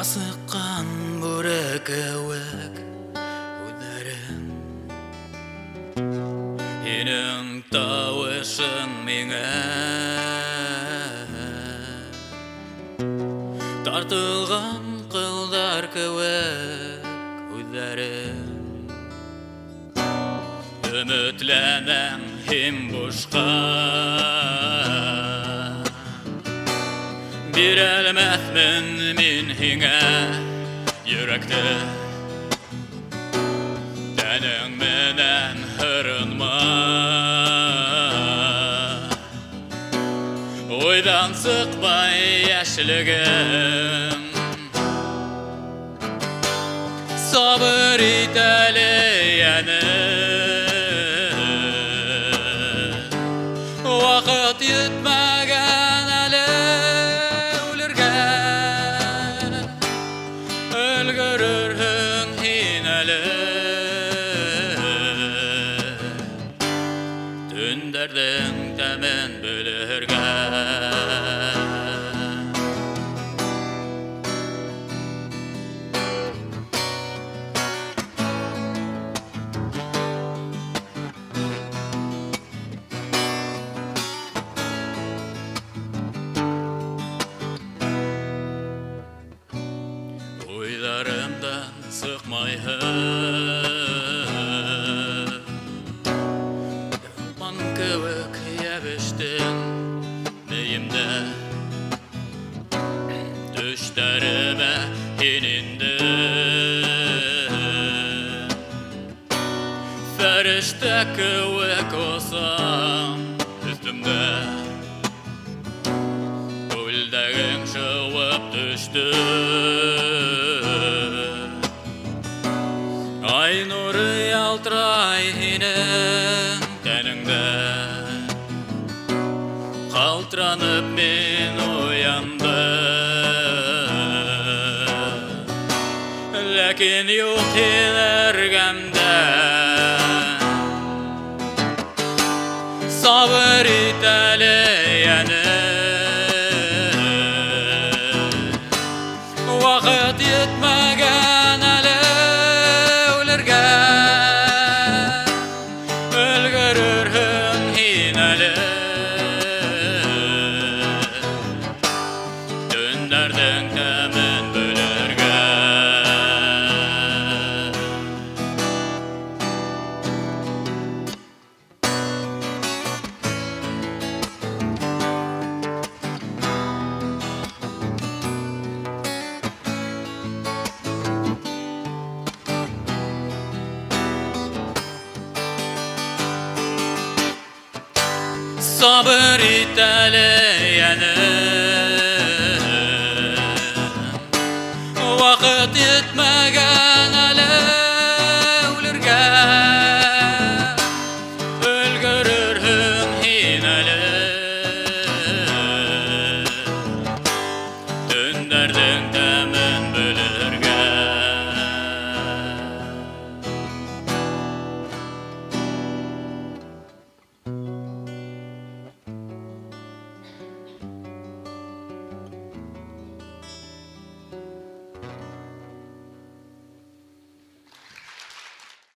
Асыққан бүрекеуік өдерім Енің тауышың меңе Тартылған қылдар кеуік өдерім Үмітләнәң хем бушқа Бирәлмәҫмен мин һиңә йөрәкте Тәнең менән һырынма Уйдан сыҡмай йәшлегем Сабыр ит әле Ваҡыт етмәгән әле үлергә Өлгөрөрһөң һин әле Төндәрҙең тәмен белергә Уйларымдан сыҡмайһың Дылман кеүек йәбештең мейемдә Төштәремә һин инде Фәрештә кеүек осам өҫтөмдә Күлдәгең шыуып төштө Ай нуры ялтырай һинең тәнеңдә Ҡалтыранып мин уяндым Ләкин юҡ һин эргәмдә Сабыр ит әле Ваҡыт етмәгән әле үлергә Өлгөрөрһөң һин әле Төндәрҙең тәмен белергә Sabır ит әле